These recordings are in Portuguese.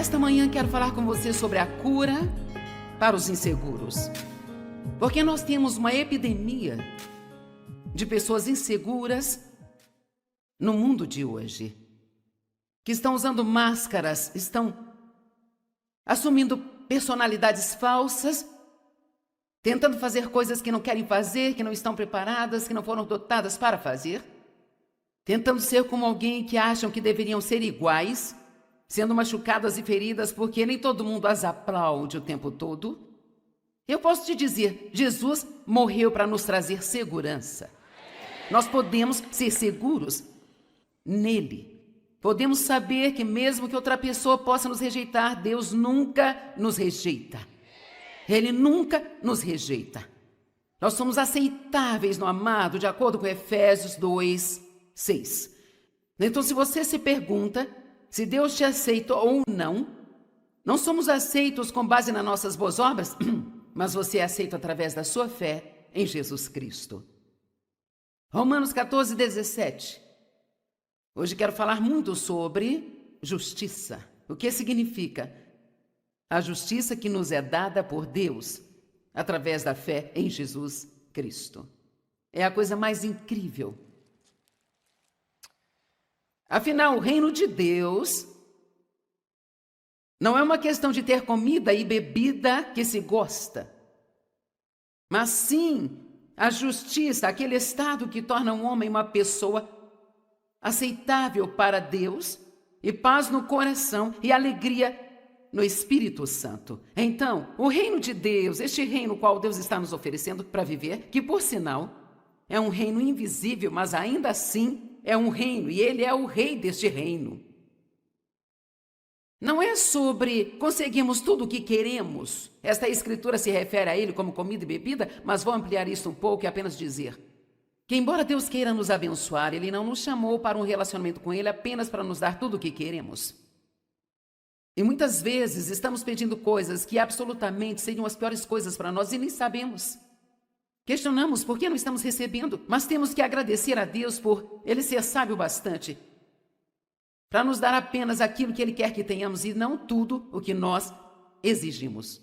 Nesta manhã quero falar com você sobre a cura para os inseguros. Porque nós temos uma epidemia de pessoas inseguras no mundo de hoje, que estão usando máscaras, estão assumindo personalidades falsas, tentando fazer coisas que não querem fazer, que não estão preparadas, que não foram dotadas para fazer, tentando ser como alguém que acham que deveriam ser iguais, sendo machucadas e feridas porque nem todo mundo as aplaude o tempo todo. Eu posso te dizer, Jesus morreu para nos trazer segurança. Nós podemos ser seguros nele. Podemos saber que mesmo que outra pessoa possa nos rejeitar, Deus nunca nos rejeita. Ele nunca nos rejeita. Nós somos aceitáveis no amado, de acordo com Efésios 2:6. Então, se você se pergunta se Deus te aceita ou não, não somos aceitos com base nas nossas boas obras, mas você é aceito através da sua fé em Jesus Cristo. Romanos 14:17. Hoje quero falar muito sobre justiça. O que significa? A justiça que nos é dada por Deus através da fé em Jesus Cristo. É a coisa mais incrível. Afinal, o reino de Deus não é uma questão de ter comida e bebida que se gosta, mas sim a justiça, aquele estado que torna um homem uma pessoa aceitável para Deus, e paz no coração e alegria no Espírito Santo. Então, o reino de Deus, este reino qual Deus está nos oferecendo para viver, que por sinal é um reino invisível, mas ainda assim é um reino, e ele é o rei deste reino. Não é sobre conseguirmos tudo o que queremos. Esta escritura se refere a ele como comida e bebida, mas vou ampliar isso um pouco e apenas dizer que, embora Deus queira nos abençoar, Ele não nos chamou para um relacionamento com Ele apenas para nos dar tudo o que queremos. E muitas vezes estamos pedindo coisas que absolutamente seriam as piores coisas para nós e nem sabemos. Questionamos por que não estamos recebendo, mas temos que agradecer a Deus por Ele ser sábio bastante para nos dar apenas aquilo que Ele quer que tenhamos e não tudo o que nós exigimos.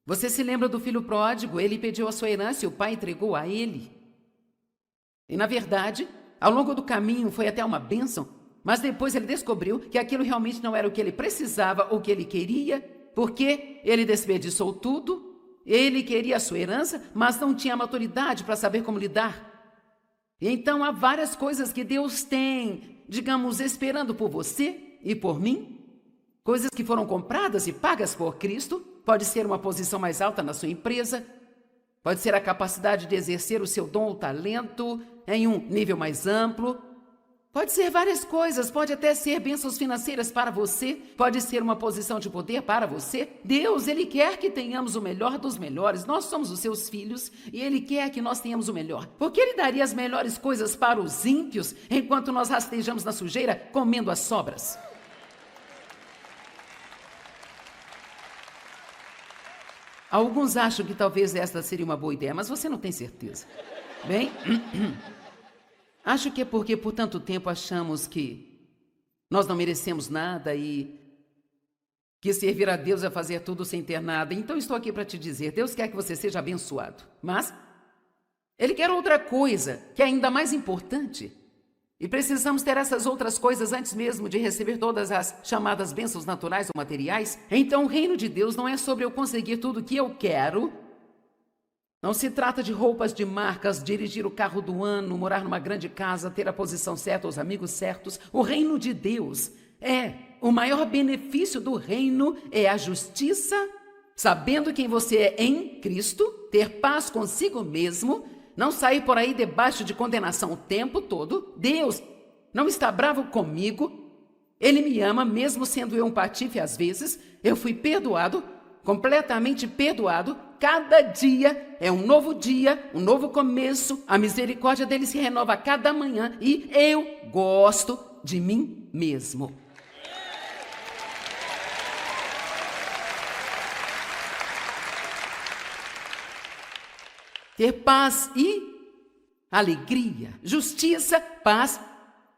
Você se lembra do filho pródigo? Ele pediu a sua herança e o pai entregou a ele. E, na verdade, ao longo do caminho foi até uma bênção, mas depois ele descobriu que aquilo realmente não era o que ele precisava ou o que ele queria, porque ele desperdiçou tudo, ele queria a sua herança, mas não tinha maturidade para saber como lidar. E então há várias coisas que Deus tem, digamos, esperando por você e por mim, coisas que foram compradas e pagas por Cristo. Pode ser uma posição mais alta na sua empresa, pode ser a capacidade de exercer o seu dom ou talento em um nível mais amplo. Pode ser várias coisas, pode até ser bênçãos financeiras para você, pode ser uma posição de poder para você. Deus, Ele quer que tenhamos o melhor dos melhores. Nós somos os seus filhos e Ele quer que nós tenhamos o melhor. Porque Ele daria as melhores coisas para os ímpios, enquanto nós rastejamos na sujeira, comendo as sobras. Alguns acham que talvez esta seria uma boa ideia, mas você não tem certeza. Bem, acho que é porque por tanto tempo achamos que nós não merecemos nada e que servir a Deus é fazer tudo sem ter nada. Então estou aqui para te dizer, Deus quer que você seja abençoado, mas Ele quer outra coisa, que é ainda mais importante. E precisamos ter essas outras coisas antes mesmo de receber todas as chamadas bênçãos naturais ou materiais. Então o reino de Deus não é sobre eu conseguir tudo o que eu quero. Não se trata de roupas de marcas, dirigir o carro do ano, morar numa grande casa, ter a posição certa, os amigos certos. O reino de Deus o maior benefício do reino é a justiça, sabendo quem você é em Cristo, ter paz consigo mesmo, não sair por aí debaixo de condenação o tempo todo. Deus não está bravo comigo. Ele me ama, mesmo sendo eu um patife às vezes. Eu fui perdoado, completamente perdoado. Cada dia é um novo começo. A misericórdia dele se renova a cada manhã e eu gosto de mim mesmo. Ter paz e alegria, justiça, paz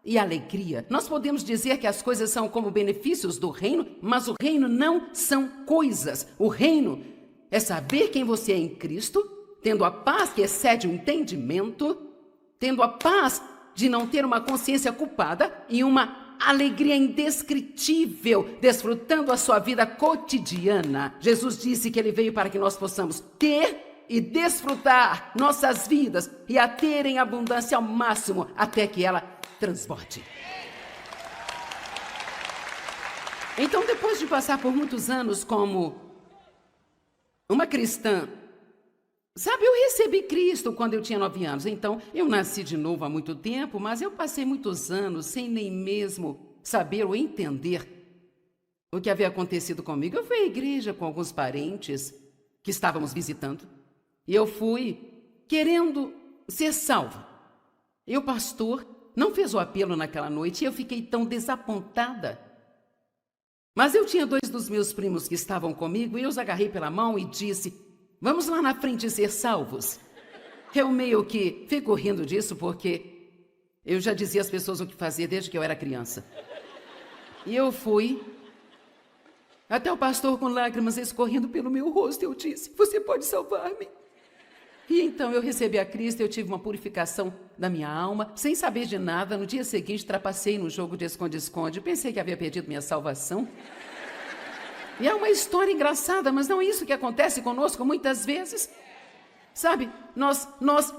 e alegria. Nós podemos dizer que as coisas são como benefícios do reino, mas o reino não são coisas. O reino é saber quem você é em Cristo, tendo a paz que excede o entendimento, tendo a paz de não ter uma consciência culpada e uma alegria indescritível, desfrutando a sua vida cotidiana. Jesus disse que ele veio para que nós possamos ter e desfrutar nossas vidas e a ter em abundância ao máximo até que ela transborde. Então, depois de passar por muitos anos como uma cristã, sabe, eu recebi Cristo quando eu tinha 9 anos. Então, eu nasci de novo há muito tempo, mas eu passei muitos anos sem nem mesmo saber ou entender o que havia acontecido comigo. Eu fui à igreja com alguns parentes que estávamos visitando e eu fui querendo ser salva. E o pastor não fez o apelo naquela noite e eu fiquei tão desapontada. Mas eu tinha 2 dos meus primos que estavam comigo e eu os agarrei pela mão e disse: vamos lá na frente ser salvos. Eu meio que fico rindo disso porque eu já dizia às pessoas o que fazer desde que eu era criança. E eu fui até o pastor com lágrimas escorrendo pelo meu rosto. Eu disse: você pode salvar-me? E então eu recebi a Cristo, eu tive uma purificação da minha alma, sem saber de nada. No dia seguinte, trapacei no jogo de esconde-esconde. Pensei que havia perdido minha salvação. E é uma história engraçada, mas não é isso que acontece conosco muitas vezes. Sabe, nós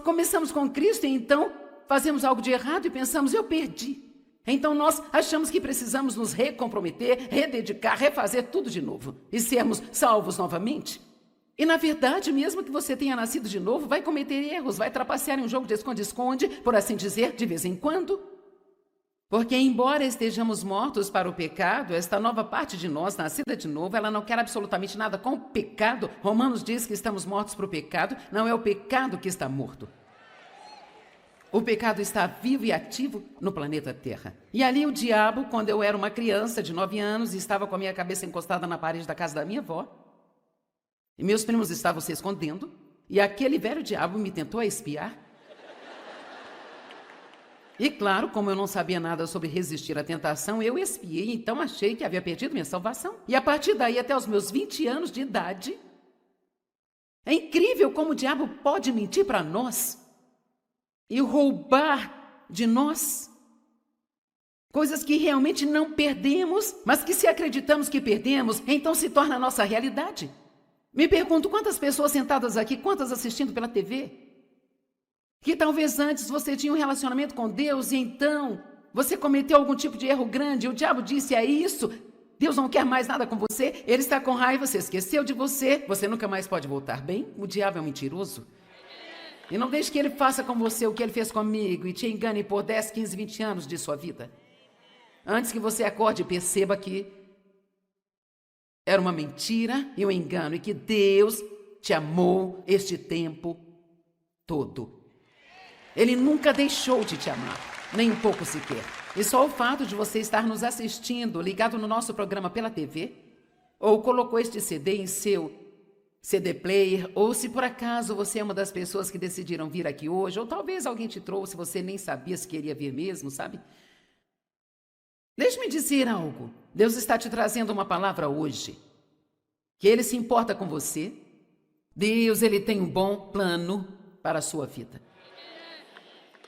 começamos com Cristo e então fazemos algo de errado e pensamos: eu perdi. Então nós achamos que precisamos nos recomprometer, rededicar, refazer tudo de novo e sermos salvos novamente. E na verdade, mesmo que você tenha nascido de novo, vai cometer erros, vai trapacear em um jogo de esconde-esconde, por assim dizer, de vez em quando. Porque embora estejamos mortos para o pecado, esta nova parte de nós, nascida de novo, ela não quer absolutamente nada com o pecado. Romanos diz que estamos mortos para o pecado, não é o pecado que está morto. O pecado está vivo e ativo no planeta Terra. E ali o diabo, quando eu era uma criança de 9 anos, estava com a minha cabeça encostada na parede da casa da minha avó, e meus primos estavam se escondendo, e aquele velho diabo me tentou espiar. E claro, como eu não sabia nada sobre resistir à tentação, eu espiei, então achei que havia perdido minha salvação. E a partir daí, até os meus 20 anos de idade, é incrível como o diabo pode mentir para nós e roubar de nós coisas que realmente não perdemos, mas que se acreditamos que perdemos, então se torna a nossa realidade. Me pergunto quantas pessoas sentadas aqui, quantas assistindo pela TV, que talvez antes você tinha um relacionamento com Deus e então você cometeu algum tipo de erro grande, o diabo disse: é isso, Deus não quer mais nada com você, ele está com raiva, você esqueceu de você nunca mais pode voltar bem. O diabo é um mentiroso. E não deixe que ele faça com você o que ele fez comigo e te engane por 10, 15, 20 anos de sua vida. Antes que você acorde e perceba que era uma mentira e um engano e que Deus te amou este tempo todo. Ele nunca deixou de te amar, nem um pouco sequer. E só o fato de você estar nos assistindo, ligado no nosso programa pela TV, ou colocou este CD em seu CD player, ou se por acaso você é uma das pessoas que decidiram vir aqui hoje, ou talvez alguém te trouxe, você nem sabia se queria vir mesmo, sabe? Deixe-me dizer algo. Deus está te trazendo uma palavra hoje, que Ele se importa com você. Deus, Ele tem um bom plano para a sua vida.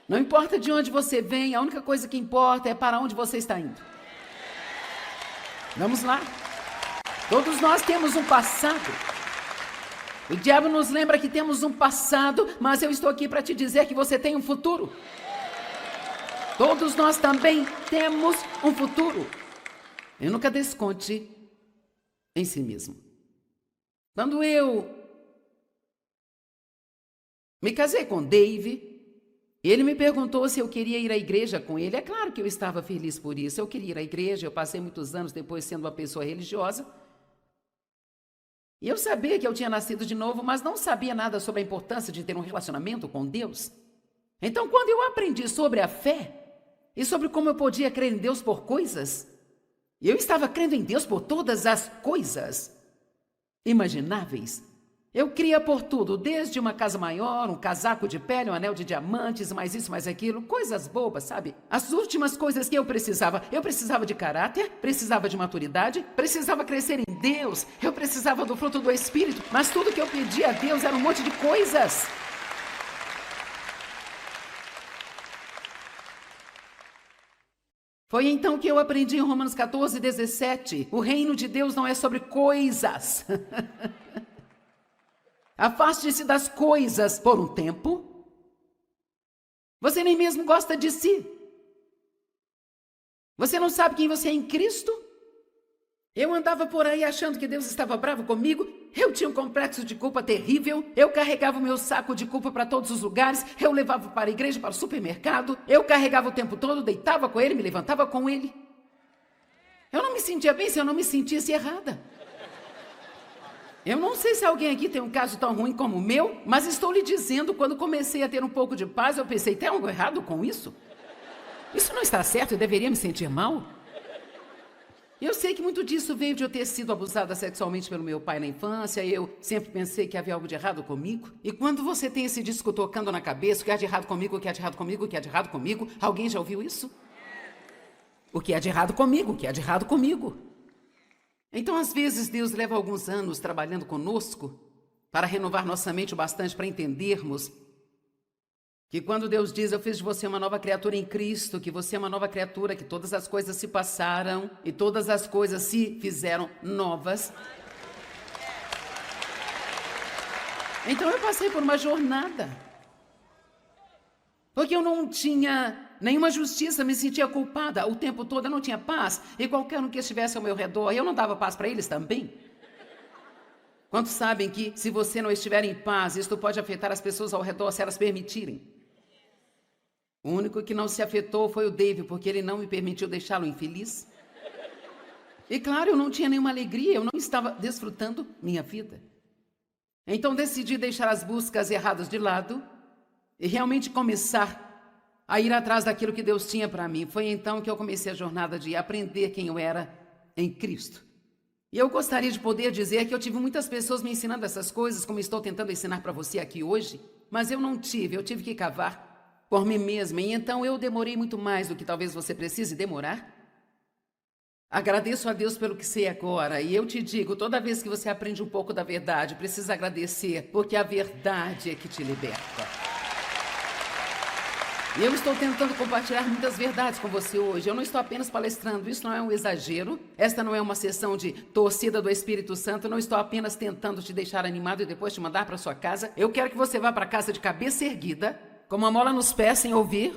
Não importa de onde você vem, a única coisa que importa é para onde você está indo. Vamos lá. Todos nós temos um passado. O diabo nos lembra que temos um passado, mas eu estou aqui para te dizer que você tem um futuro. Todos nós também temos um futuro. E nunca desconte em si mesmo. Quando eu me casei com Dave, ele me perguntou se eu queria ir à igreja com ele. É claro que eu estava feliz por isso. Eu queria ir à igreja, eu passei muitos anos depois sendo uma pessoa religiosa. E eu sabia que eu tinha nascido de novo, mas não sabia nada sobre a importância de ter um relacionamento com Deus. Então, quando eu aprendi sobre a fé e sobre como eu podia crer em Deus por coisas, eu estava crendo em Deus por todas as coisas imagináveis. Eu queria por tudo, desde uma casa maior, um casaco de pele, um anel de diamantes, mais isso, mais aquilo, coisas bobas, sabe? As últimas coisas que eu precisava de caráter, precisava de maturidade, precisava crescer em Deus, eu precisava do fruto do Espírito, mas tudo que eu pedia a Deus era um monte de coisas. Foi então que eu aprendi em Romanos 14, 17, o reino de Deus não é sobre coisas. Afaste-se das coisas por um tempo. Você nem mesmo gosta de si. Você não sabe quem você é em Cristo? Eu andava por aí achando que Deus estava bravo comigo. Eu tinha um complexo de culpa terrível. Eu carregava o meu saco de culpa para todos os lugares. Eu levava para a igreja, para o supermercado. Eu carregava o tempo todo, deitava com ele, me levantava com ele. Eu não me sentia bem se eu não me sentisse errada. Eu não sei se alguém aqui tem um caso tão ruim como o meu, mas estou lhe dizendo, quando comecei a ter um pouco de paz, eu pensei, tem algo errado com isso? Isso não está certo, eu deveria me sentir mal? Eu sei que muito disso veio de eu ter sido abusada sexualmente pelo meu pai na infância, eu sempre pensei que havia algo de errado comigo. E quando você tem esse disco tocando na cabeça, o que há de errado comigo, o que há de errado comigo, o que há de errado comigo, alguém já ouviu isso? O que há de errado comigo, o que há de errado comigo? Então, às vezes, Deus leva alguns anos trabalhando conosco para renovar nossa mente o bastante para entendermos que quando Deus diz, eu fiz de você uma nova criatura em Cristo, que você é uma nova criatura, que todas as coisas se passaram e todas as coisas se fizeram novas. Então, eu passei por uma jornada. Porque eu não tinha nenhuma justiça, me sentia culpada o tempo todo, eu não tinha paz. E qualquer um que estivesse ao meu redor, eu não dava paz para eles também? Quantos sabem que se você não estiver em paz, isto pode afetar as pessoas ao redor se elas permitirem? O único que não se afetou foi o Dave, porque ele não me permitiu deixá-lo infeliz. E claro, eu não tinha nenhuma alegria, eu não estava desfrutando minha vida. Então decidi deixar as buscas erradas de lado e realmente começar a ir atrás daquilo que Deus tinha para mim. Foi então que eu comecei a jornada de aprender quem eu era em Cristo. E eu gostaria de poder dizer que eu tive muitas pessoas me ensinando essas coisas, como estou tentando ensinar para você aqui hoje, mas eu tive que cavar por mim mesma. E então eu demorei muito mais do que talvez você precise demorar. Agradeço a Deus pelo que sei agora, e eu te digo, toda vez que você aprende um pouco da verdade, precisa agradecer, porque a verdade é que te liberta. E eu estou tentando compartilhar muitas verdades com você hoje. Eu não estou apenas palestrando, isso não é um exagero. Esta não é uma sessão de torcida do Espírito Santo. Eu não estou apenas tentando te deixar animado e depois te mandar para sua casa. Eu quero que você vá para casa de cabeça erguida, com uma mola nos pés, sem ouvir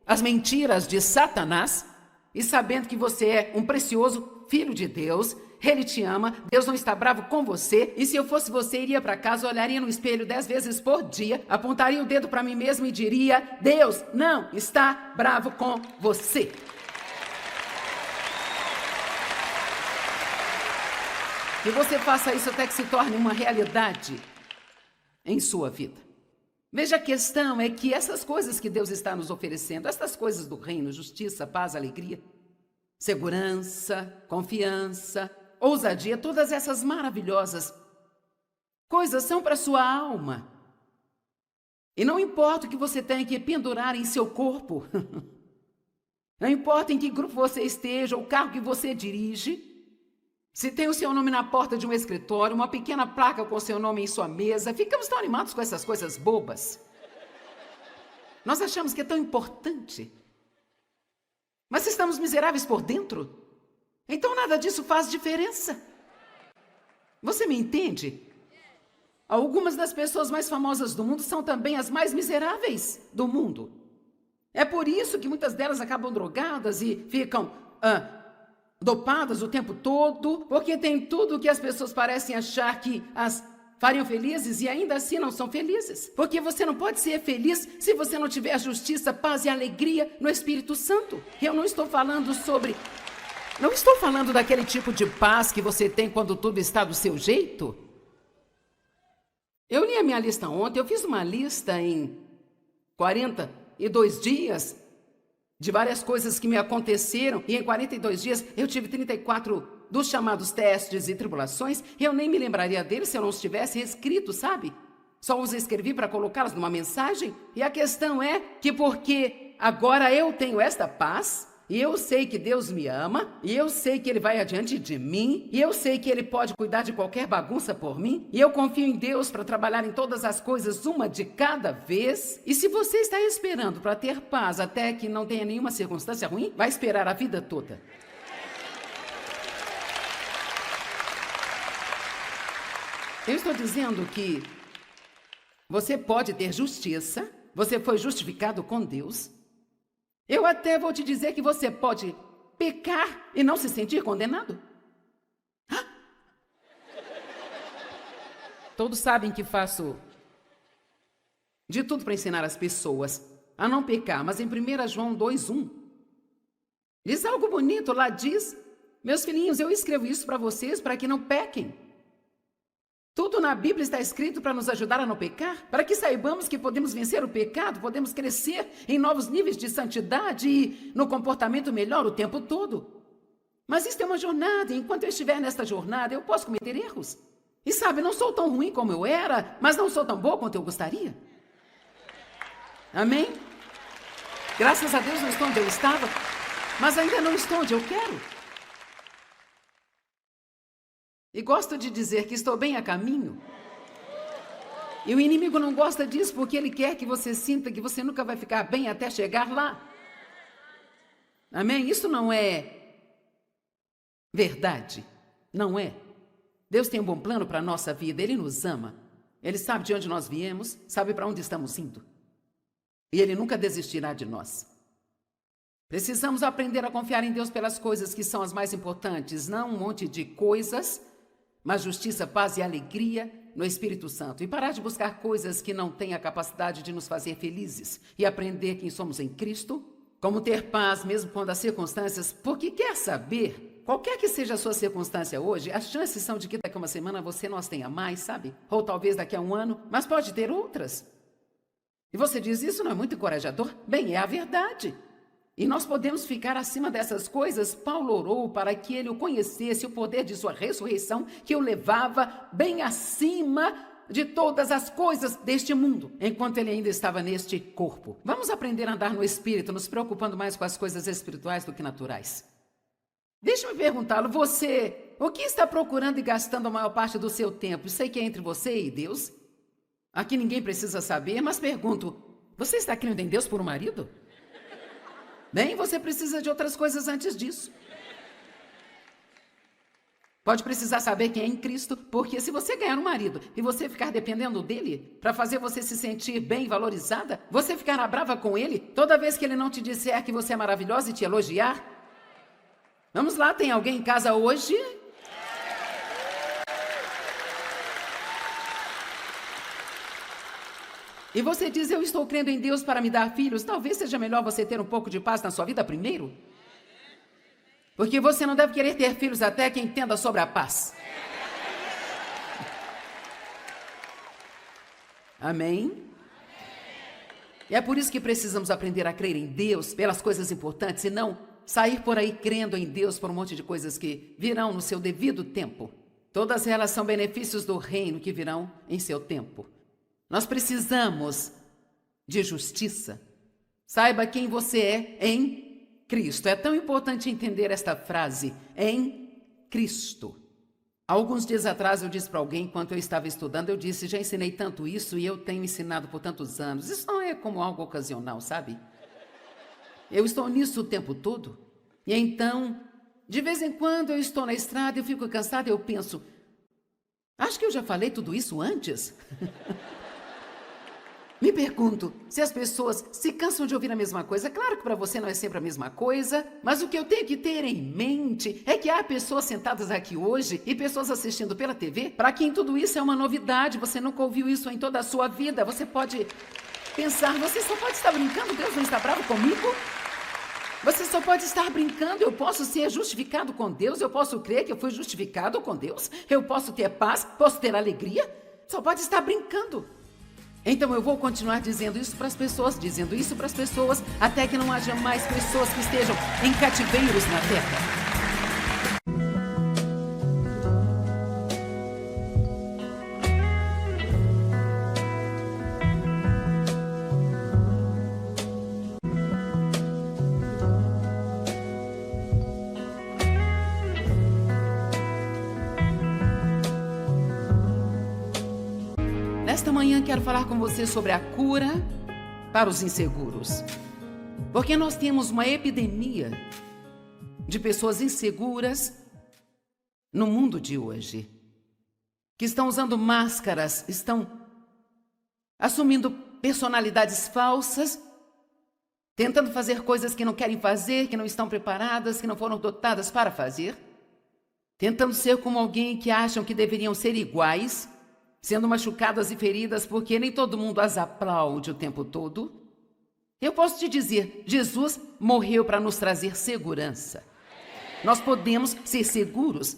as mentiras de Satanás, e sabendo que você é um precioso filho de Deus. Ele te ama, Deus não está bravo com você, e se eu fosse você, iria para casa, olharia no espelho 10 vezes por dia, apontaria o dedo para mim mesmo e diria, Deus não está bravo com você. Que você faça isso até que se torne uma realidade em sua vida. Veja, a questão é que essas coisas que Deus está nos oferecendo, essas coisas do reino, justiça, paz, alegria, segurança, confiança, ousadia, todas essas maravilhosas coisas são para sua alma. E não importa o que você tenha que pendurar em seu corpo, não importa em que grupo você esteja, o carro que você dirige, se tem o seu nome na porta de um escritório, uma pequena placa com seu nome em sua mesa, ficamos tão animados com essas coisas bobas. Nós achamos que é tão importante. Mas se estamos miseráveis por dentro, então nada disso faz diferença. Você me entende? Algumas das pessoas mais famosas do mundo são também as mais miseráveis do mundo. É por isso que muitas delas acabam drogadas e ficam dopadas o tempo todo, porque tem tudo o que as pessoas parecem achar que as fariam felizes e ainda assim não são felizes. Porque você não pode ser feliz se você não tiver justiça, paz e alegria no Espírito Santo. Eu não estou falando daquele tipo de paz que você tem quando tudo está do seu jeito. Eu li a minha lista ontem, eu fiz uma lista em 42 dias de várias coisas que me aconteceram, e em 42 dias eu tive 34 dos chamados testes e tribulações, eu nem me lembraria deles se eu não os tivesse escrito, sabe? Só os escrevi para colocá-los numa mensagem. E a questão é que porque agora eu tenho esta paz, e eu sei que Deus me ama, e eu sei que Ele vai adiante de mim, e eu sei que Ele pode cuidar de qualquer bagunça por mim, e eu confio em Deus para trabalhar em todas as coisas, uma de cada vez. E se você está esperando para ter paz até que não tenha nenhuma circunstância ruim, vai esperar a vida toda. Eu estou dizendo que você pode ter justiça, você foi justificado com Deus. Eu até vou te dizer que você pode pecar e não se sentir condenado. Todos sabem que faço de tudo para ensinar as pessoas a não pecar, mas em 1 João 2:1 diz algo bonito, lá diz: meus filhinhos, eu escrevo isso para vocês para que não pequem. Tudo na Bíblia está escrito para nos ajudar a não pecar, para que saibamos que podemos vencer o pecado, podemos crescer em novos níveis de santidade e no comportamento melhor o tempo todo. Mas isso é uma jornada, e enquanto eu estiver nesta jornada, eu posso cometer erros. E sabe, não sou tão ruim como eu era, mas não sou tão boa quanto eu gostaria. Amém? Graças a Deus não estou onde eu estava, mas ainda não estou onde eu quero. E gosto de dizer que estou bem a caminho. E o inimigo não gosta disso porque ele quer que você sinta que você nunca vai ficar bem até chegar lá. Amém? Isso não é verdade. Não é. Deus tem um bom plano para a nossa vida. Ele nos ama. Ele sabe de onde nós viemos, sabe para onde estamos indo. E Ele nunca desistirá de nós. Precisamos aprender a confiar em Deus pelas coisas que são as mais importantes, não um monte de coisas, mas justiça, paz e alegria no Espírito Santo. E parar de buscar coisas que não têm a capacidade de nos fazer felizes. E aprender quem somos em Cristo, como ter paz mesmo quando as circunstâncias... Porque quer saber, qualquer que seja a sua circunstância hoje, as chances são de que daqui a uma semana você não as tenha mais, sabe? Ou talvez daqui a um ano, mas pode ter outras. E você diz, isso não é muito encorajador? Bem, é a verdade. E nós podemos ficar acima dessas coisas. Paulo orou para que ele o conhecesse, o poder de sua ressurreição, que o levava bem acima de todas as coisas deste mundo, enquanto ele ainda estava neste corpo. Vamos aprender a andar no Espírito, nos preocupando mais com as coisas espirituais do que naturais. Deixa-me perguntá-lo, você, o que está procurando e gastando a maior parte do seu tempo? Sei que é entre você e Deus. Aqui ninguém precisa saber, mas pergunto, você está crendo em Deus por um marido? Bem, você precisa de outras coisas antes disso. Pode precisar saber quem é em Cristo, porque se você ganhar um marido e você ficar dependendo dele para fazer você se sentir bem e valorizada, você ficará brava com ele toda vez que ele não te disser que você é maravilhosa e te elogiar. Vamos lá, tem alguém em casa hoje? E você diz, eu estou crendo em Deus para me dar filhos. Talvez seja melhor você ter um pouco de paz na sua vida primeiro. Porque você não deve querer ter filhos até que entenda sobre a paz. Amém? E é por isso que precisamos aprender a crer em Deus pelas coisas importantes e não sair por aí crendo em Deus por um monte de coisas que virão no seu devido tempo. Todas elas são benefícios do reino que virão em seu tempo. Nós precisamos de justiça. Saiba quem você é em Cristo. É tão importante entender esta frase, em Cristo. Alguns dias atrás eu disse para alguém, enquanto eu estava estudando, eu disse, já ensinei tanto isso e eu tenho ensinado por tantos anos. Isso não é como algo ocasional, sabe? Eu estou nisso o tempo todo. E então, de vez em quando eu estou na estrada, eu fico cansada e eu penso, acho que eu já falei tudo isso antes. Me pergunto se as pessoas se cansam de ouvir a mesma coisa. Claro que para você não é sempre a mesma coisa, mas o que eu tenho que ter em mente é que há pessoas sentadas aqui hoje e pessoas assistindo pela TV, para quem tudo isso é uma novidade, você nunca ouviu isso em toda a sua vida. Você pode pensar, você só pode estar brincando, Deus não está bravo comigo? Você só pode estar brincando, eu posso ser justificado com Deus, eu posso crer que eu fui justificado com Deus, eu posso ter paz, posso ter alegria, só pode estar brincando. Então eu vou continuar dizendo isso para as pessoas, até que não haja mais pessoas que estejam em cativeiros na terra. Nesta manhã quero falar com você sobre a cura para os inseguros. Porque nós temos uma epidemia de pessoas inseguras no mundo de hoje, que estão usando máscaras, estão assumindo personalidades falsas, tentando fazer coisas que não querem fazer, que não estão preparadas, que não foram dotadas para fazer, tentando ser como alguém que acham que deveriam ser iguais, sendo machucadas e feridas porque nem todo mundo as aplaude o tempo todo. Eu posso te dizer, Jesus morreu para nos trazer segurança. Nós podemos ser seguros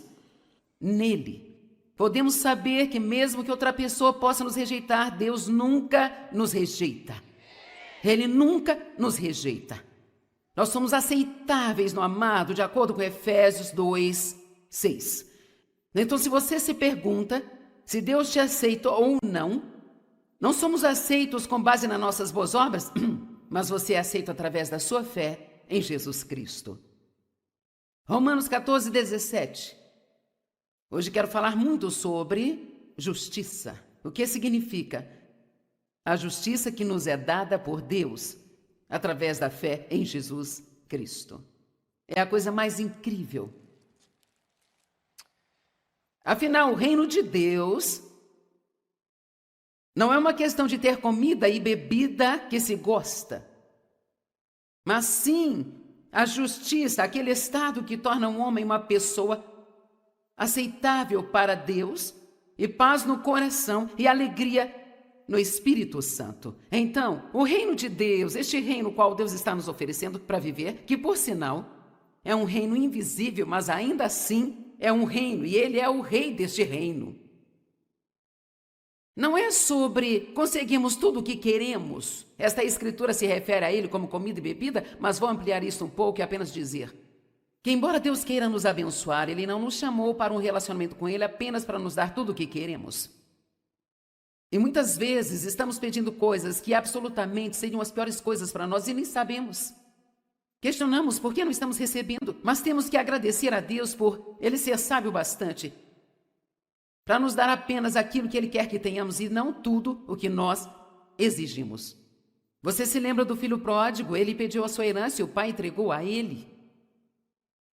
nele. Podemos saber que mesmo que outra pessoa possa nos rejeitar, Deus nunca nos rejeita. Ele nunca nos rejeita. Nós somos aceitáveis no amado, de acordo com Efésios 2:6. Então, se você se pergunta se Deus te aceita ou não, não somos aceitos com base nas nossas boas obras, mas você é aceito através da sua fé em Jesus Cristo. Romanos 14:17. Hoje quero falar muito sobre justiça. O que significa? A justiça que nos é dada por Deus através da fé em Jesus Cristo. É a coisa mais incrível. Afinal, o reino de Deus não é uma questão de ter comida e bebida que se gosta, mas sim a justiça, aquele estado que torna um homem uma pessoa aceitável para Deus, e paz no coração e alegria no Espírito Santo. Então, o reino de Deus, este reino qual Deus está nos oferecendo para viver, que por sinal é um reino invisível, mas ainda assim é um reino, e ele é o rei deste reino. Não é sobre conseguimos tudo o que queremos. Esta escritura se refere a ele como comida e bebida, mas vou ampliar isso um pouco e apenas dizer que, embora Deus queira nos abençoar, ele não nos chamou para um relacionamento com ele apenas para nos dar tudo o que queremos. E muitas vezes estamos pedindo coisas que absolutamente seriam as piores coisas para nós e nem sabemos. Questionamos por que não estamos recebendo, mas temos que agradecer a Deus por ele ser sábio bastante para nos dar apenas aquilo que ele quer que tenhamos e não tudo o que nós exigimos. Você se lembra do filho pródigo? Ele pediu a sua herança e o pai entregou a ele.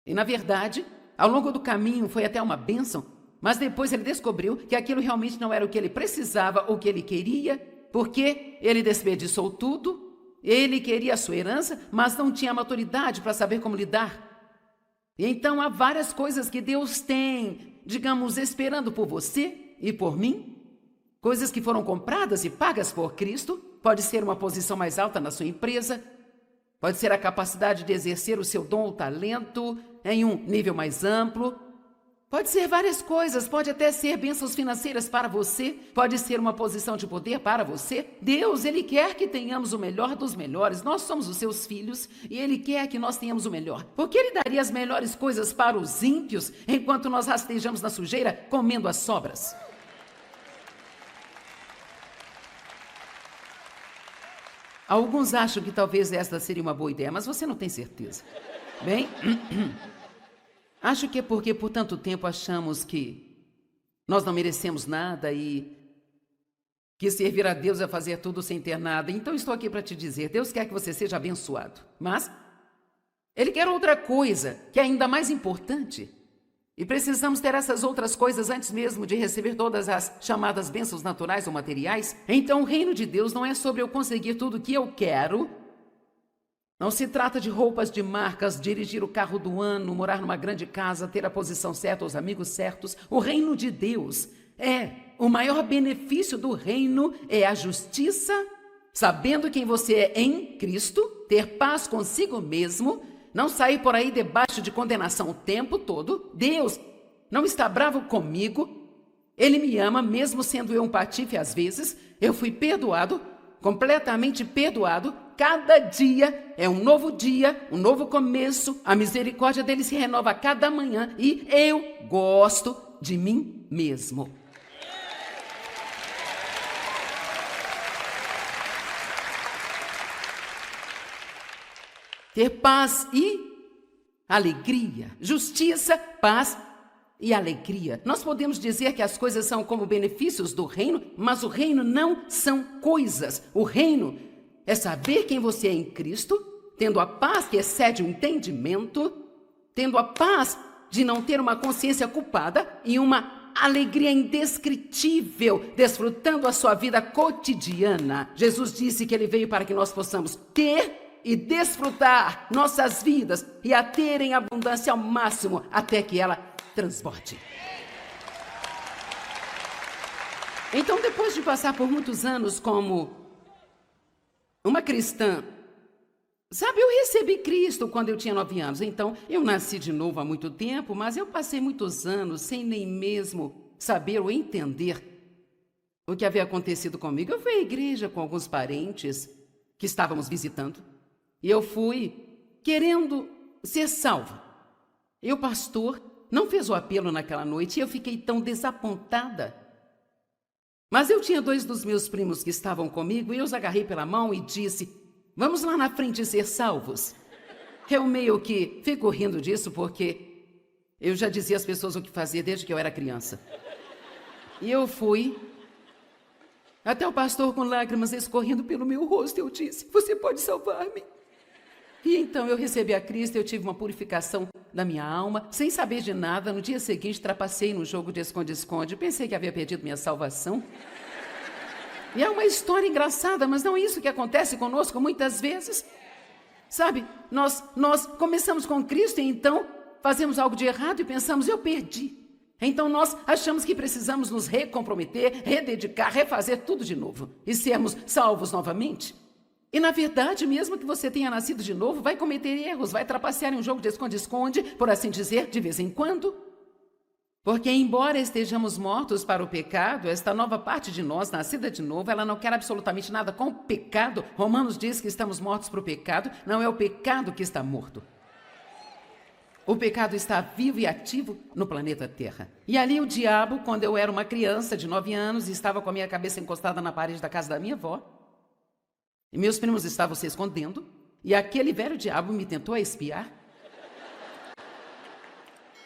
E na verdade, ao longo do caminho foi até uma bênção, mas depois ele descobriu que aquilo realmente não era o que ele precisava ou o que ele queria, porque ele desperdiçou tudo. Ele queria a sua herança, mas não tinha maturidade para saber como lidar. E então há várias coisas que Deus tem, digamos, esperando por você e por mim. Coisas que foram compradas e pagas por Cristo. Pode ser uma posição mais alta na sua empresa. Pode ser a capacidade de exercer o seu dom ou talento em um nível mais amplo. Pode ser várias coisas, pode até ser bênçãos financeiras para você, pode ser uma posição de poder para você. Deus, ele quer que tenhamos o melhor dos melhores. Nós somos os seus filhos e ele quer que nós tenhamos o melhor. Porque ele daria as melhores coisas para os ímpios, enquanto nós rastejamos na sujeira, comendo as sobras. Alguns acham que talvez esta seria uma boa ideia, mas você não tem certeza. Bem, acho que é porque por tanto tempo achamos que nós não merecemos nada e que servir a Deus é fazer tudo sem ter nada. Então estou aqui para te dizer, Deus quer que você seja abençoado, mas ele quer outra coisa, que é ainda mais importante. E precisamos ter essas outras coisas antes mesmo de receber todas as chamadas bênçãos naturais ou materiais. Então o reino de Deus não é sobre eu conseguir tudo o que eu quero. Não se trata de roupas de marcas, dirigir o carro do ano, morar numa grande casa, ter a posição certa, os amigos certos. O reino de Deus o maior benefício do reino é a justiça, sabendo quem você é em Cristo, ter paz consigo mesmo, não sair por aí debaixo de condenação o tempo todo. Deus não está bravo comigo, ele me ama mesmo sendo eu um patife às vezes. Eu fui perdoado, completamente perdoado. Cada dia é um novo dia, um novo começo. A misericórdia dele se renova a cada manhã e eu gosto de mim mesmo. Ter paz e alegria, justiça, paz e alegria. Nós podemos dizer que as coisas são como benefícios do reino, mas o reino não são coisas. O reino é saber quem você é em Cristo, tendo a paz que excede o entendimento, tendo a paz de não ter uma consciência culpada e uma alegria indescritível, desfrutando a sua vida cotidiana. Jesus disse que ele veio para que nós possamos ter e desfrutar nossas vidas e a ter em abundância ao máximo até que ela transborde. Então, depois de passar por muitos anos como uma cristã, sabe, eu recebi Cristo quando eu tinha 9 anos. Então, eu nasci de novo há muito tempo, mas eu passei muitos anos sem nem mesmo saber ou entender o que havia acontecido comigo. Eu fui à igreja com alguns parentes que estávamos visitando e eu fui querendo ser salva. E o pastor não fez o apelo naquela noite e eu fiquei tão desapontada. Mas eu tinha 2 dos meus primos que estavam comigo e eu os agarrei pela mão e disse: vamos lá na frente ser salvos. Eu meio que fico rindo disso porque eu já dizia às pessoas o que fazer desde que eu era criança. E eu fui até o pastor com lágrimas escorrendo pelo meu rosto. Eu disse: você pode salvar-me? E então eu recebi a Cristo, eu tive uma purificação da minha alma, sem saber de nada. No dia seguinte, trapacei no jogo de esconde-esconde. Pensei que havia perdido minha salvação. E é uma história engraçada, mas não é isso que acontece conosco muitas vezes. Sabe, nós começamos com Cristo e então fazemos algo de errado e pensamos: eu perdi. Então nós achamos que precisamos nos recomprometer, rededicar, refazer tudo de novo e sermos salvos novamente. E na verdade, mesmo que você tenha nascido de novo, vai cometer erros, vai trapacear em um jogo de esconde-esconde, por assim dizer, de vez em quando. Porque embora estejamos mortos para o pecado, esta nova parte de nós, nascida de novo, ela não quer absolutamente nada com o pecado. Romanos diz que estamos mortos para o pecado, não é o pecado que está morto. O pecado está vivo e ativo no planeta Terra. E ali o diabo, quando eu era uma criança de 9 anos, estava com a minha cabeça encostada na parede da casa da minha avó, e meus primos estavam se escondendo, e aquele velho diabo me tentou espiar.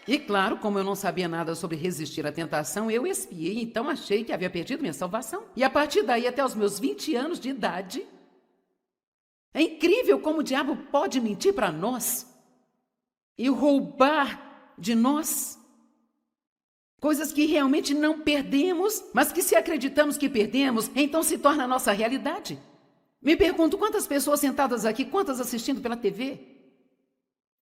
E claro, como eu não sabia nada sobre resistir à tentação, eu espiei, então achei que havia perdido minha salvação. E a partir daí, até os meus 20 anos de idade, é incrível como o diabo pode mentir para nós e roubar de nós coisas que realmente não perdemos, mas que se acreditamos que perdemos, então se torna a nossa realidade. Me pergunto quantas pessoas sentadas aqui, quantas assistindo pela TV,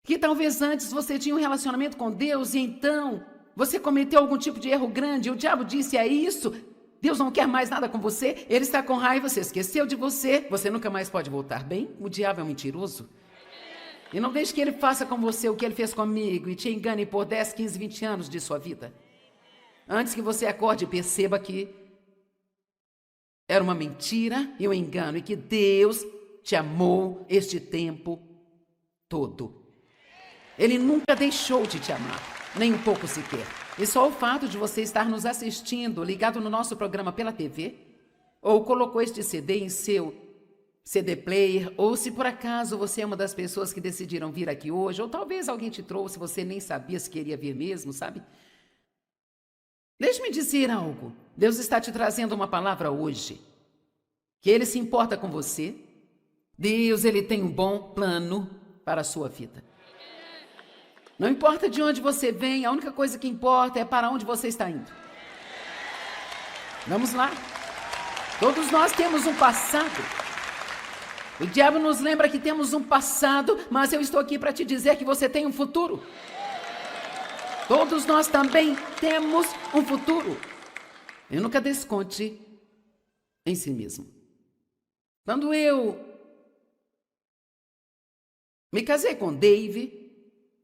que talvez antes você tinha um relacionamento com Deus e então você cometeu algum tipo de erro grande, o diabo disse: é isso, Deus não quer mais nada com você, ele está com raiva, você esqueceu de você nunca mais pode voltar bem. O diabo é um mentiroso. E não deixe que ele faça com você o que ele fez comigo e te engane por 10, 15, 20 anos de sua vida. Antes que você acorde e perceba que era uma mentira e um engano e que Deus te amou este tempo todo. Ele nunca deixou de te amar, nem um pouco sequer. E só o fato de você estar nos assistindo, ligado no nosso programa pela TV, ou colocou este CD em seu CD player, ou se por acaso você é uma das pessoas que decidiram vir aqui hoje, ou talvez alguém te trouxe, você nem sabia se queria vir mesmo, sabe? Deixe-me dizer algo. Deus está te trazendo uma palavra hoje, que Ele se importa com você. Deus, Ele tem um bom plano para a sua vida. Não importa de onde você vem, a única coisa que importa é para onde você está indo. Vamos lá. Todos nós temos um passado. O diabo nos lembra que temos um passado, mas eu estou aqui para te dizer que você tem um futuro. Todos nós também temos um futuro. E nunca desconte em si mesmo. Quando eu me casei com Dave,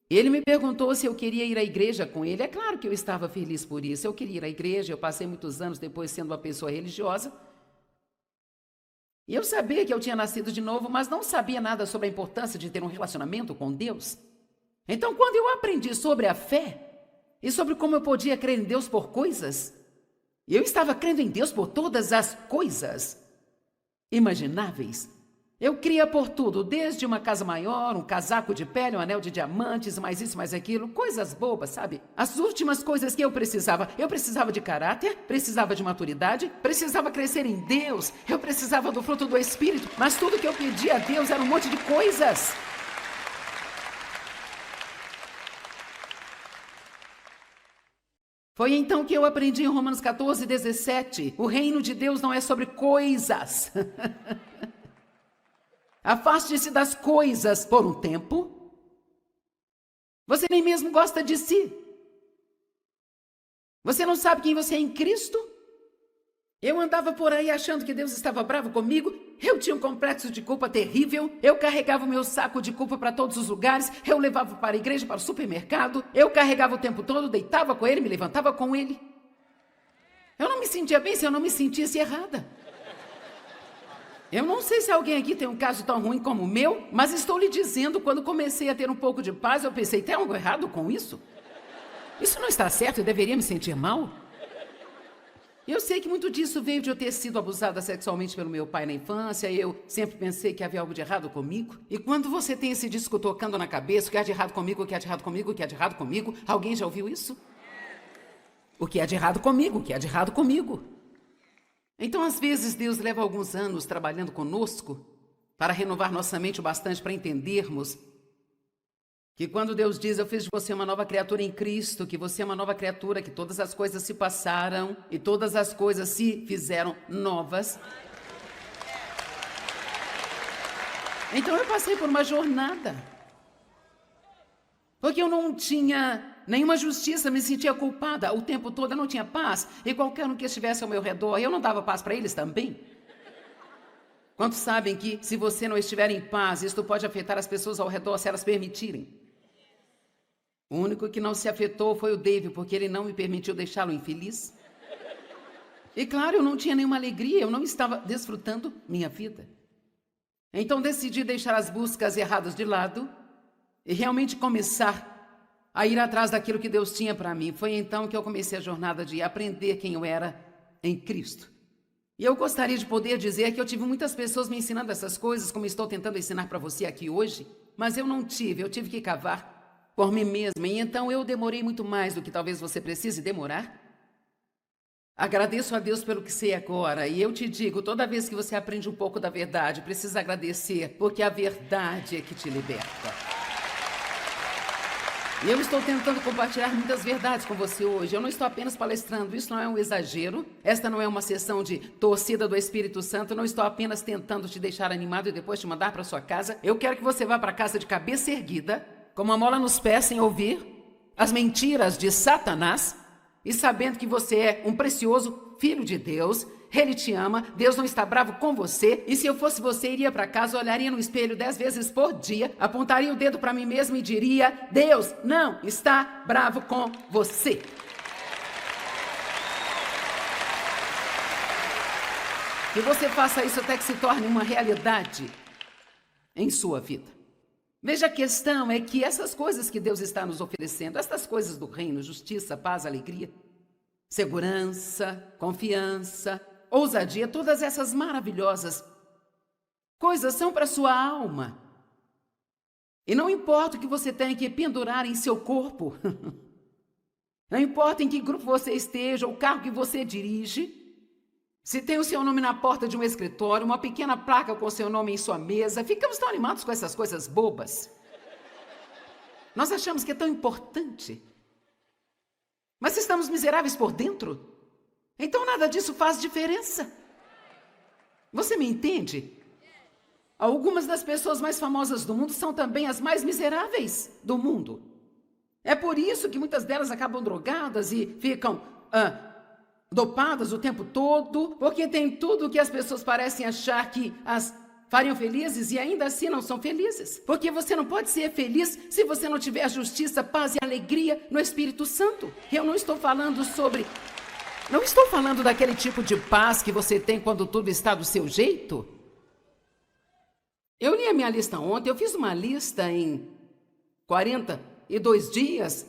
ele me perguntou se eu queria ir à igreja com ele. É claro que eu estava feliz por isso. Eu queria ir à igreja, eu passei muitos anos depois sendo uma pessoa religiosa. E eu sabia que eu tinha nascido de novo, mas não sabia nada sobre a importância de ter um relacionamento com Deus. Então, quando eu aprendi sobre a fé e sobre como eu podia crer em Deus por coisas, eu estava crendo em Deus por todas as coisas imagináveis. Eu queria por tudo, desde uma casa maior, um casaco de pele, um anel de diamantes, mais isso, mais aquilo, coisas bobas, sabe? As últimas coisas que eu precisava de caráter, precisava de maturidade, precisava crescer em Deus, eu precisava do fruto do Espírito, mas tudo que eu pedia a Deus era um monte de coisas. Foi então que eu aprendi em Romanos 14, 17, o reino de Deus não é sobre coisas. Afaste-se das coisas por um tempo. Você nem mesmo gosta de si. Você não sabe quem você é em Cristo? Eu andava por aí achando que Deus estava bravo comigo. Eu tinha um complexo de culpa terrível. Eu carregava o meu saco de culpa para todos os lugares. Eu levava para a igreja, para o supermercado. Eu carregava o tempo todo, deitava com ele, me levantava com ele. Eu não me sentia bem se eu não me sentisse errada. Eu não sei se alguém aqui tem um caso tão ruim como o meu, mas estou lhe dizendo, quando comecei a ter um pouco de paz, eu pensei, tem algo errado com isso? Isso não está certo, eu deveria me sentir mal? Eu sei que muito disso veio de eu ter sido abusada sexualmente pelo meu pai na infância, e eu sempre pensei que havia algo de errado comigo. E quando você tem esse disco tocando na cabeça, o que há de errado comigo, o que há de errado comigo, o que há de errado comigo, alguém já ouviu isso? O que há de errado comigo, o que há de errado comigo? Então, às vezes, Deus leva alguns anos trabalhando conosco para renovar nossa mente o bastante para entendermos que quando Deus diz, eu fiz de você uma nova criatura em Cristo, que você é uma nova criatura, que todas as coisas se passaram e todas as coisas se fizeram novas. Então, eu passei por uma jornada. Porque eu não tinha nenhuma justiça, me sentia culpada o tempo todo, eu não tinha paz. E qualquer um que estivesse ao meu redor, eu não dava paz para eles também? Quantos sabem que se você não estiver em paz, isto pode afetar as pessoas ao redor, se elas permitirem? O único que não se afetou foi o David, porque ele não me permitiu deixá-lo infeliz. E claro, eu não tinha nenhuma alegria, eu não estava desfrutando minha vida. Então decidi deixar as buscas erradas de lado e realmente começar a ir atrás daquilo que Deus tinha para mim. Foi então que eu comecei a jornada de aprender quem eu era em Cristo. E eu gostaria de poder dizer que eu tive muitas pessoas me ensinando essas coisas, como estou tentando ensinar para você aqui hoje, mas eu tive que cavar por mim mesma, e então eu demorei muito mais do que talvez você precise demorar. Agradeço a Deus pelo que sei agora, e eu te digo, toda vez que você aprende um pouco da verdade, precisa agradecer, porque a verdade é que te liberta. E eu estou tentando compartilhar muitas verdades com você hoje. Eu não estou apenas palestrando, isso não é um exagero. Esta não é uma sessão de torcida do Espírito Santo. Eu não estou apenas tentando te deixar animado e depois te mandar para sua casa. Eu quero que você vá para casa de cabeça erguida, com uma mola nos pés, sem ouvir as mentiras de Satanás e sabendo que você é um precioso filho de Deus. Ele te ama, Deus não está bravo com você. E se eu fosse você, iria para casa, olharia no espelho 10 vezes por dia, apontaria o dedo para mim mesmo e diria, Deus não está bravo com você. Que você faça isso até que se torne uma realidade em sua vida. Veja, a questão é que essas coisas que Deus está nos oferecendo, essas coisas do reino, justiça, paz, alegria, segurança, confiança, ousadia, todas essas maravilhosas coisas são para sua alma. E não importa o que você tenha que pendurar em seu corpo, não importa em que grupo você esteja, o carro que você dirige, se tem o seu nome na porta de um escritório, uma pequena placa com o seu nome em sua mesa, ficamos tão animados com essas coisas bobas. Nós achamos que é tão importante. Mas estamos miseráveis por dentro. Então nada disso faz diferença. Você me entende? Algumas das pessoas mais famosas do mundo são também as mais miseráveis do mundo. É por isso que muitas delas acabam drogadas e ficam dopadas o tempo todo, porque tem tudo que as pessoas parecem achar que as fariam felizes e ainda assim não são felizes. Porque você não pode ser feliz se você não tiver justiça, paz e alegria no Espírito Santo. Eu não estou falando daquele tipo de paz que você tem quando tudo está do seu jeito. Eu li a minha lista ontem, eu fiz uma lista em 42 dias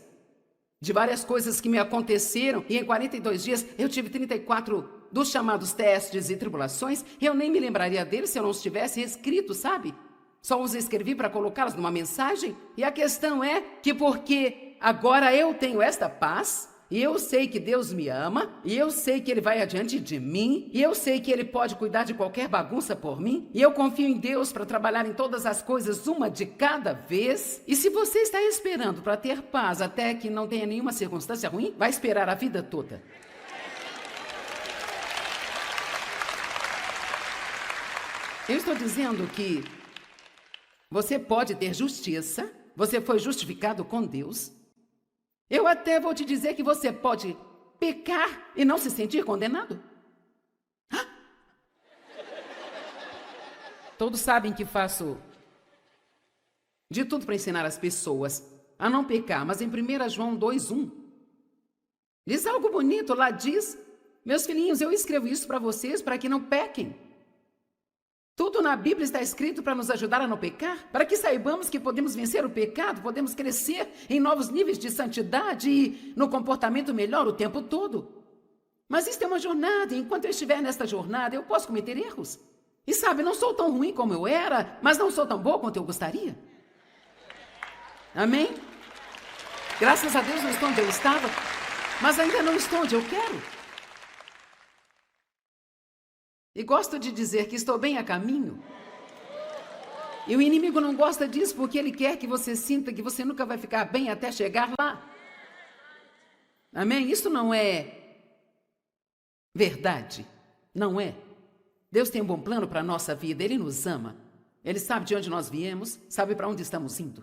de várias coisas que me aconteceram, e em 42 dias eu tive 34 dos chamados testes e tribulações, eu nem me lembraria deles se eu não os tivesse escrito, sabe? Só os escrevi para colocá-los numa mensagem. E a questão é que porque agora eu tenho esta paz, e eu sei que Deus me ama, e eu sei que Ele vai adiante de mim, e eu sei que Ele pode cuidar de qualquer bagunça por mim, e eu confio em Deus para trabalhar em todas as coisas, uma de cada vez. E se você está esperando para ter paz até que não tenha nenhuma circunstância ruim, vai esperar a vida toda. Eu estou dizendo que você pode ter justiça, você foi justificado com Deus. Eu até vou te dizer que você pode pecar e não se sentir condenado. Ah! Todos sabem que faço de tudo para ensinar as pessoas a não pecar, mas em 1 João 2:1 diz algo bonito, lá diz: meus filhinhos, eu escrevo isso para vocês para que não pequem. Tudo na Bíblia está escrito para nos ajudar a não pecar, para que saibamos que podemos vencer o pecado, podemos crescer em novos níveis de santidade e no comportamento melhor o tempo todo. Mas isso é uma jornada, e enquanto eu estiver nesta jornada, eu posso cometer erros. E sabe, não sou tão ruim como eu era, mas não sou tão boa quanto eu gostaria. Amém? Graças a Deus não estou onde eu estava, mas ainda não estou onde eu quero. E gosto de dizer que estou bem a caminho. E o inimigo não gosta disso porque ele quer que você sinta que você nunca vai ficar bem até chegar lá. Amém? Isso não é verdade. Não é. Deus tem um bom plano para a nossa vida. Ele nos ama. Ele sabe de onde nós viemos, sabe para onde estamos indo.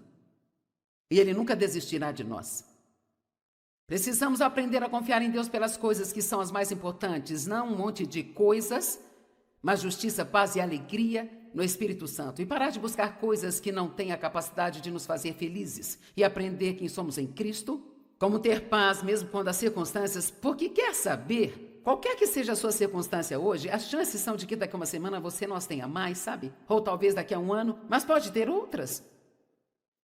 E Ele nunca desistirá de nós. Precisamos aprender a confiar em Deus pelas coisas que são as mais importantes, não um monte de coisas, mas justiça, paz e alegria no Espírito Santo. E parar de buscar coisas que não têm a capacidade de nos fazer felizes. E aprender quem somos em Cristo, como ter paz mesmo quando as circunstâncias... Porque quer saber, qualquer que seja a sua circunstância hoje, as chances são de que daqui a uma semana você não as tenha mais, sabe? Ou talvez daqui a um ano, mas pode ter outras.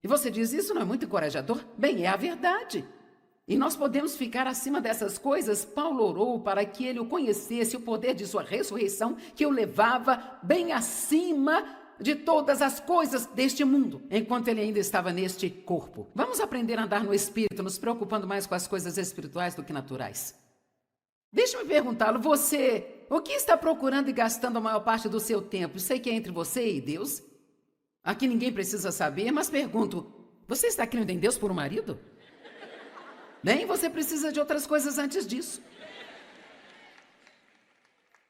E você diz, isso não é muito encorajador? Bem, é a verdade. E nós podemos ficar acima dessas coisas. Paulo orou para que ele o conhecesse, o poder de sua ressurreição, que o levava bem acima de todas as coisas deste mundo, enquanto ele ainda estava neste corpo. Vamos aprender a andar no Espírito, nos preocupando mais com as coisas espirituais do que naturais. Deixa-me perguntá-lo, você, o que está procurando e gastando a maior parte do seu tempo? Sei que é entre você e Deus. Aqui ninguém precisa saber, mas pergunto, você está crendo em Deus por um marido? Bem, você precisa de outras coisas antes disso.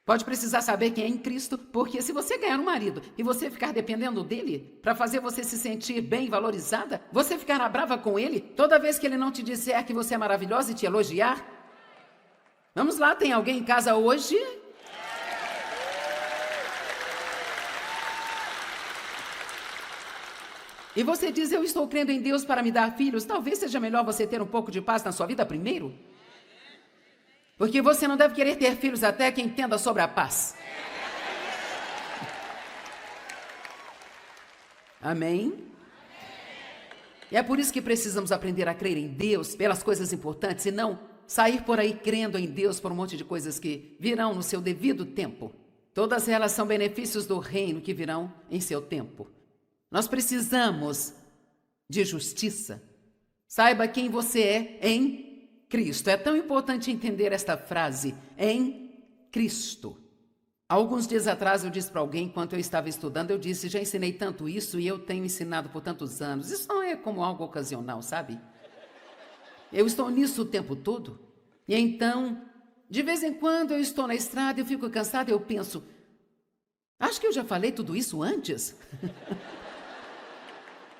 Pode precisar saber quem é em Cristo, porque se você ganhar um marido e você ficar dependendo dele para fazer você se sentir bem valorizada, você ficará brava com ele toda vez que ele não te disser que você é maravilhosa e te elogiar. Vamos lá, tem alguém em casa hoje? E você diz, eu estou crendo em Deus para me dar filhos. Talvez seja melhor você ter um pouco de paz na sua vida primeiro. Porque você não deve querer ter filhos até que entenda sobre a paz. Amém? E é por isso que precisamos aprender a crer em Deus pelas coisas importantes e não sair por aí crendo em Deus por um monte de coisas que virão no seu devido tempo. Todas elas são benefícios do reino que virão em seu tempo. Nós precisamos de justiça. Saiba quem você é em Cristo. É tão importante entender esta frase, em Cristo. Alguns dias atrás eu disse para alguém, enquanto eu estava estudando, eu disse, já ensinei tanto isso e eu tenho ensinado por tantos anos. Isso não é como algo ocasional, sabe? Eu estou nisso o tempo todo. E então, de vez em quando eu estou na estrada, eu fico cansada e eu penso, acho que eu já falei tudo isso antes.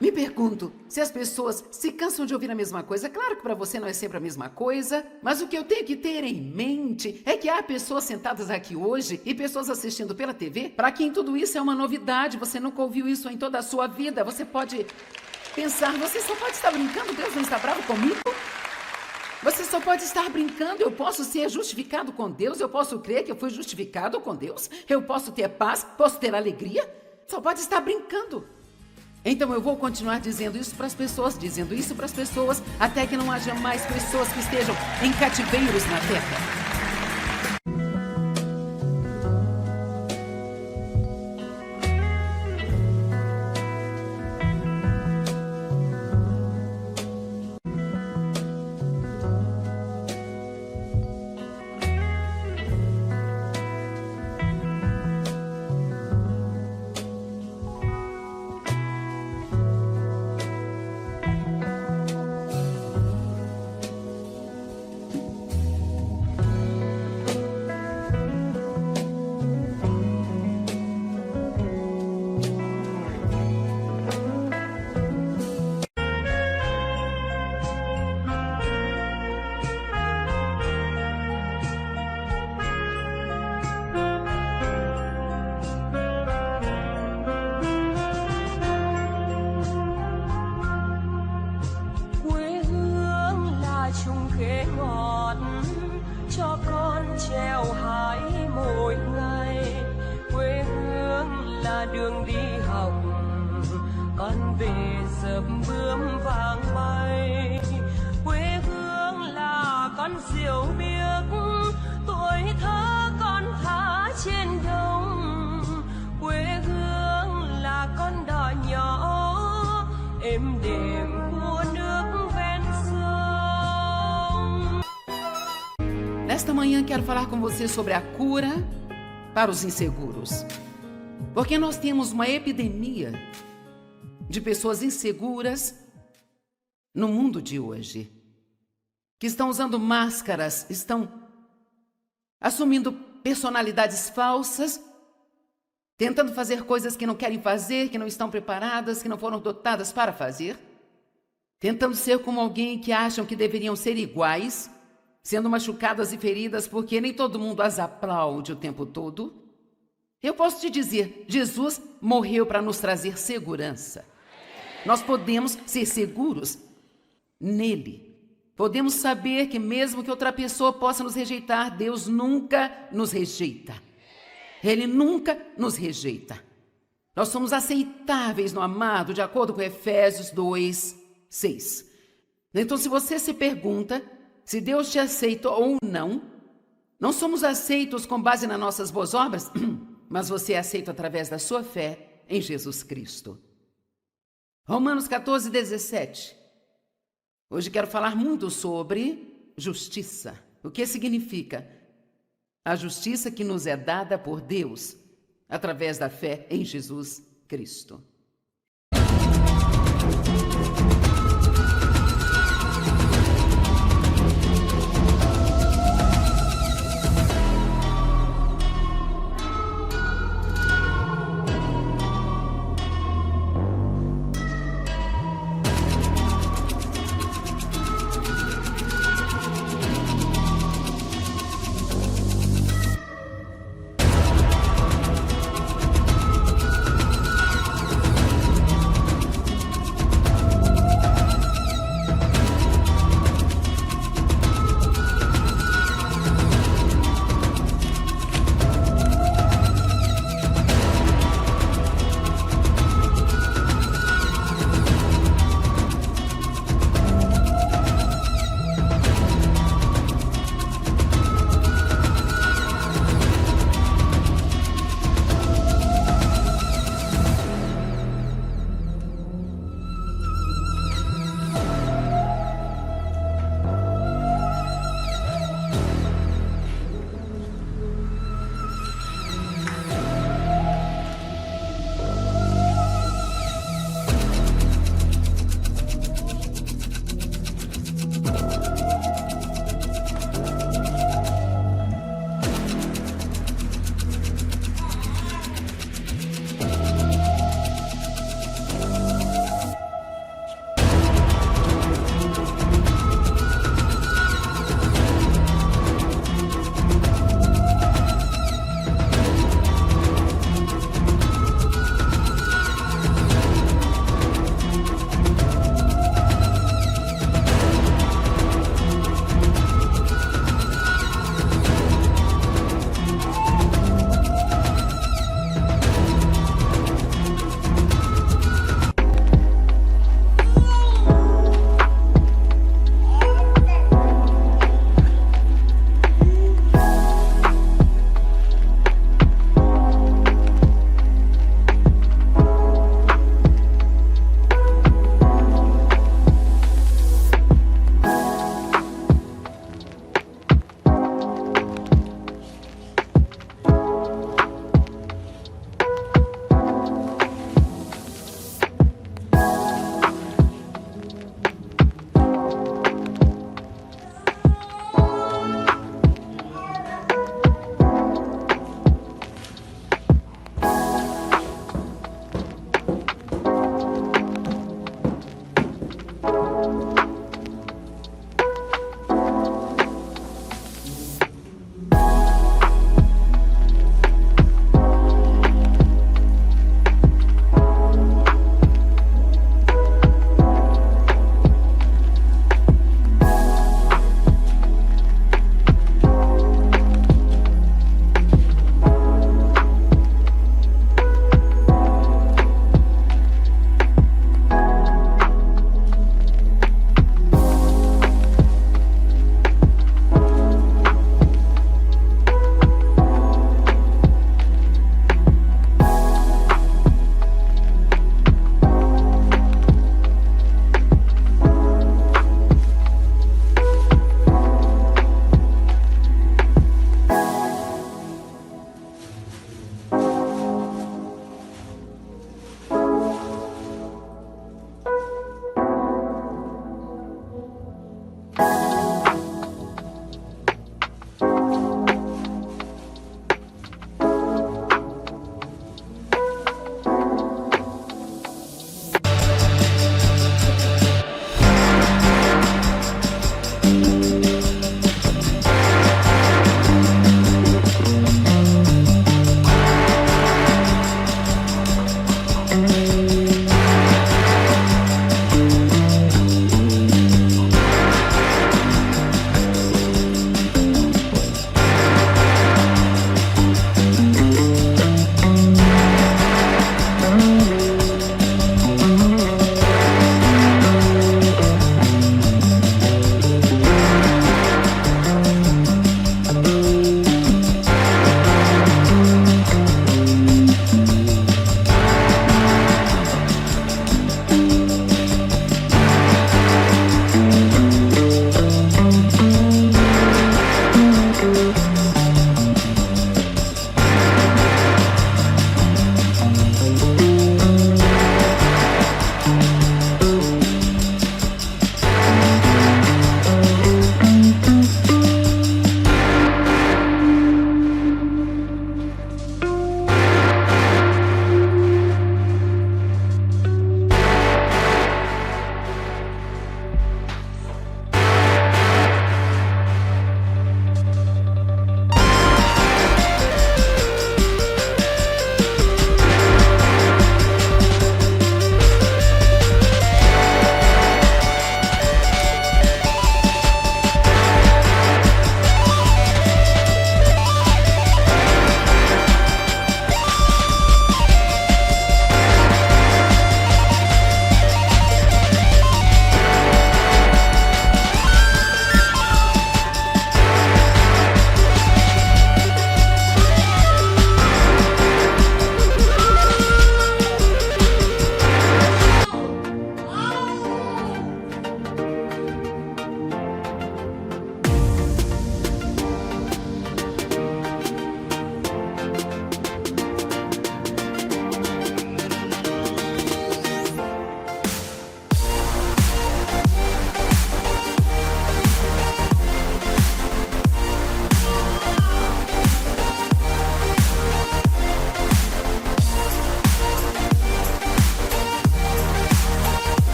Me pergunto se as pessoas se cansam de ouvir a mesma coisa. Claro que para você não é sempre a mesma coisa, mas o que eu tenho que ter em mente é que há pessoas sentadas aqui hoje e pessoas assistindo pela TV, para quem tudo isso é uma novidade, você nunca ouviu isso em toda a sua vida. Você pode pensar, você só pode estar brincando, Deus não está bravo comigo? Você só pode estar brincando, eu posso ser justificado com Deus, eu posso crer que eu fui justificado com Deus, eu posso ter paz, posso ter alegria, só pode estar brincando. Então eu vou continuar dizendo isso para as pessoas, até que não haja mais pessoas que estejam em cativeiros na terra. đường đi học, con về sớm bướm vàng bay. Quê hương là con diều biếc, tuổi thơ con thả trên đồng. Quê hương là con đò nhỏ êm đềm của nước ven sông. Nesta manhã quero falar com você sobre a cura para os inseguros. Porque nós temos uma epidemia de pessoas inseguras no mundo de hoje, que estão usando máscaras, estão assumindo personalidades falsas, tentando fazer coisas que não querem fazer, que não estão preparadas, que não foram dotadas para fazer, tentando ser como alguém que acham que deveriam ser iguais, sendo machucadas e feridas porque nem todo mundo as aplaude o tempo todo. Eu posso te dizer, Jesus morreu para nos trazer segurança. Nós podemos ser seguros nele. Podemos saber que mesmo que outra pessoa possa nos rejeitar, Deus nunca nos rejeita. Ele nunca nos rejeita. Nós somos aceitáveis no amado, de acordo com Efésios 2:6. Então, se você se pergunta se Deus te aceita ou não, não somos aceitos com base nas nossas boas obras, mas você é aceito através da sua fé em Jesus Cristo. Romanos 14:17. Hoje quero falar muito sobre justiça. O que significa? A justiça que nos é dada por Deus através da fé em Jesus Cristo.